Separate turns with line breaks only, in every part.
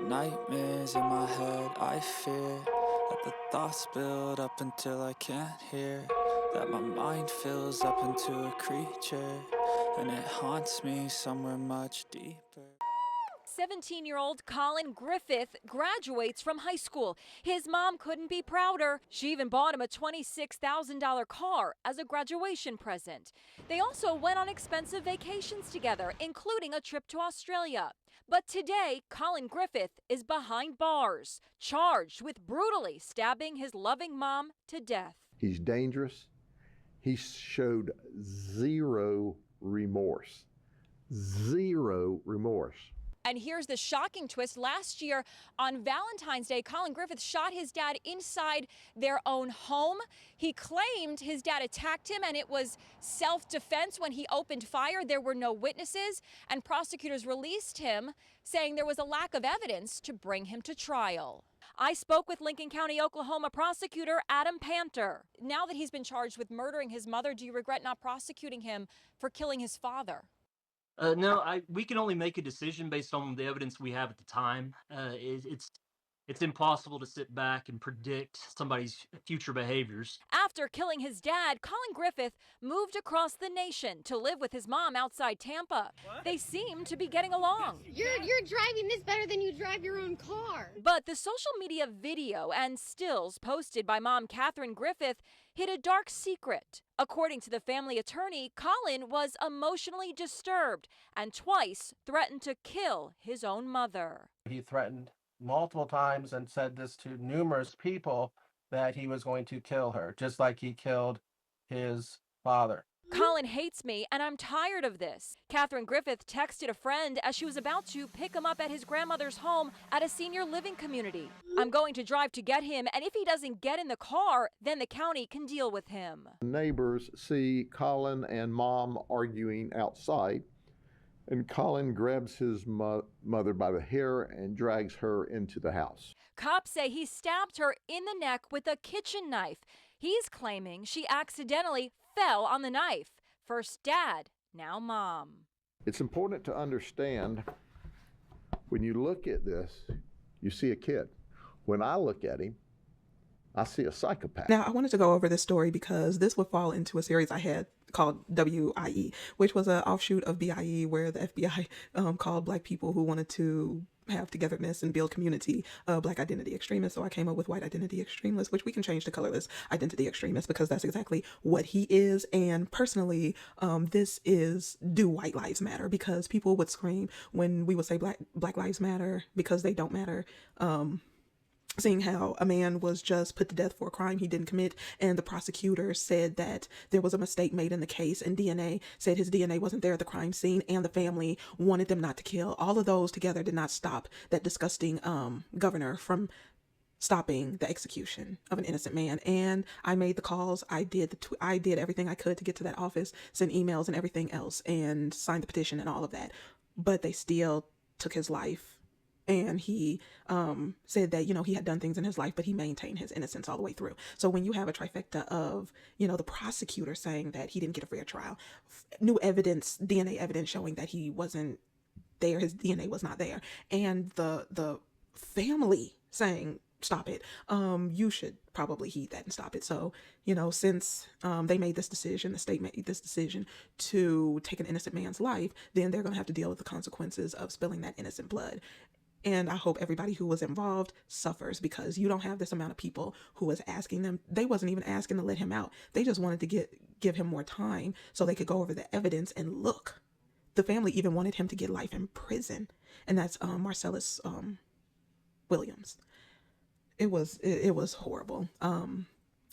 nightmares in my head, I fear that the thoughts build up until I can't hear, that my mind fills up into a creature, and it haunts me somewhere much deeper.
17-year-old Colin Griffith graduates from high school. His mom couldn't be prouder. She even bought him a $26,000 car as a graduation present. They also went on expensive vacations together, including a trip to Australia. But today, Colin Griffith is behind bars, charged with brutally stabbing his loving mom to death.
He's dangerous. He showed zero remorse. Zero remorse.
And here's the shocking twist. Last year on Valentine's Day, Colin Griffith shot his dad inside their own home. He claimed his dad attacked him and it was self-defense when he opened fire. There were no witnesses, and prosecutors released him, saying there was a lack of evidence to bring him to trial. I spoke with Lincoln County, Oklahoma prosecutor Adam Panter. Now that he's been charged with murdering his mother, do you regret not prosecuting him for killing his father?
No, we can only make a decision based on the evidence we have at the time. It's impossible to sit back and predict somebody's future behaviors.
After killing his dad, Colin Griffith moved across the nation to live with his mom outside Tampa. They seem to be getting along.
You're driving this better than you drive your own car.
But the social media video and stills posted by mom Catherine Griffith hid a dark secret. According to the family attorney, Colin was emotionally disturbed and twice threatened to kill his own mother.
He threatened multiple times and said this to numerous people that he was going to kill her, just like he killed his father.
Colin hates me and I'm tired of this. Catherine Griffith texted a friend as she was about to pick him up at his grandmother's home at a senior living community. I'm going to drive to get him, and if he doesn't get in the car, then the county can deal with him.
Neighbors see Colin and mom arguing outside, and Colin grabs his mother by the hair and drags her into the house.
Cops say he stabbed her in the neck with a kitchen knife. He's claiming she accidentally fell on the knife. First dad, now mom.
It's important to understand, when you look at this, you see a kid. When I look at him, I see a psychopath.
Now, I wanted to go over this story because this would fall into a series I had called WIE, which was an offshoot of BIE, where the FBI called Black people who wanted to have togetherness and build community, Black identity extremists. So I came up with white identity extremist, which we can change to colorless identity extremist because that's exactly what he is. And personally, this is Do White Lives Matter, because people would scream when we would say Black Lives Matter because they don't matter. Seeing how a man was just put to death for a crime he didn't commit, and the prosecutor said that there was a mistake made in the case, and DNA said his DNA wasn't there at the crime scene, and the family wanted them not to kill. All of those together did not stop that disgusting governor from stopping the execution of an innocent man. And I made the calls. I did everything I could to get to that office, send emails and everything else, and signed the petition and all of that. But they still took his life. And he said that, he had done things in his life, but he maintained his innocence all the way through. So when you have a trifecta of, the prosecutor saying that he didn't get a fair trial, new evidence, DNA evidence showing that he wasn't there, his DNA was not there, and the family saying, stop it, you should probably heed that and stop it. So, since they made this decision, the state made this decision to take an innocent man's life, then they're going to have to deal with the consequences of spilling that innocent blood. And I hope everybody who was involved suffers, because you don't have this amount of people who was asking them. They wasn't even asking to let him out. They just wanted to give him more time so they could go over the evidence and look. The family even wanted him to get life in prison. And that's Marcellus Williams. It was horrible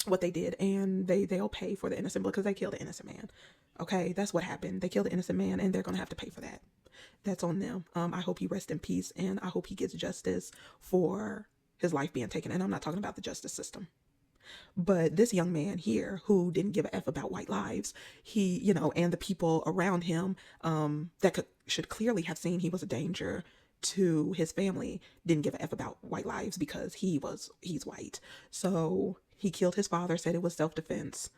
what they did. And they'll pay for the innocent blood because they killed an innocent man. Okay, that's what happened. They killed an innocent man, and they're going to have to pay for that. That's on them. I hope he rests in peace, and I hope he gets justice for his life being taken. And I'm not talking about the justice system. But this young man here who didn't give a F about white lives, he, and the people around him that should clearly have seen he was a danger to his family, didn't give a F about white lives because he's white. So he killed his father, said it was self-defense.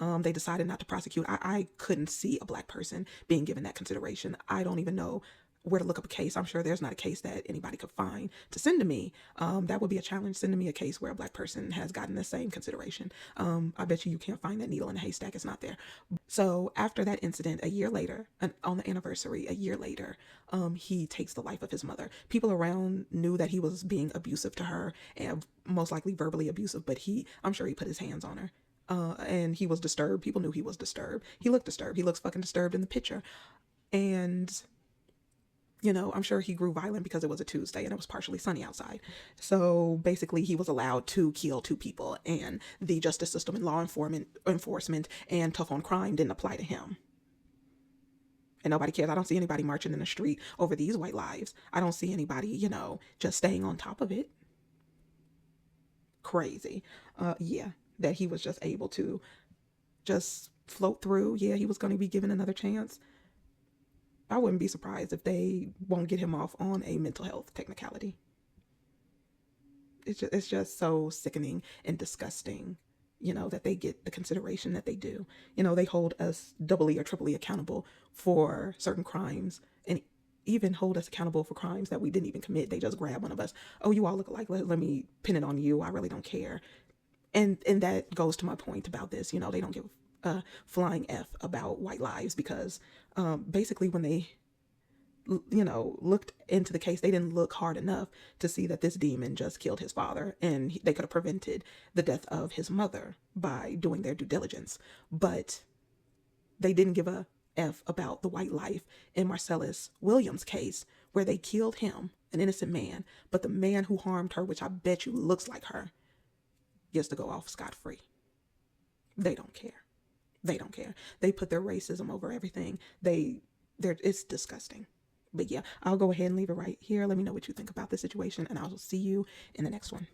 They decided not to prosecute. I couldn't see a Black person being given that consideration. I don't even know where to look up a case. I'm sure there's not a case that anybody could find to send to me. That would be a challenge, sending me a case where a Black person has gotten the same consideration. I bet you can't find that needle in a haystack. It's not there. So after that incident, a year later, on the anniversary, a year later, he takes the life of his mother. People around knew that he was being abusive to her, and most likely verbally abusive, but I'm sure he put his hands on her. And he was disturbed. People knew he was disturbed. He looked disturbed. He looks fucking disturbed in the picture. And I'm sure he grew violent because it was a Tuesday and it was partially sunny outside. So basically, he was allowed to kill 2 people, and the justice system and law enforcement and tough on crime didn't apply to him. And nobody cares. I don't see anybody marching in the street over these white lives. I don't see anybody, just staying on top of it. Crazy. Yeah, that he was just able to just float through. Yeah, he was going to be given another chance. I wouldn't be surprised if they won't get him off on a mental health technicality. It's just so sickening and disgusting, that they get the consideration that they do. They hold us doubly or triply accountable for certain crimes, and even hold us accountable for crimes that we didn't even commit. They just grab one of us. Oh, you all look alike. Let me pin it on you. I really don't care. And that goes to my point about this. They don't give a flying F about white lives, because basically when they looked into the case, they didn't look hard enough to see that this demon just killed his father, and they could have prevented the death of his mother by doing their due diligence. But they didn't give a F about the white life in Marcellus Williams' case, where they killed him, an innocent man, but the man who harmed her, which I bet you looks like her, gets to go off scot-free. They don't care. They don't care. They put their racism over everything. It's disgusting. But yeah, I'll go ahead and leave it right here. Let me know what you think about this situation, and I'll see you in the next one.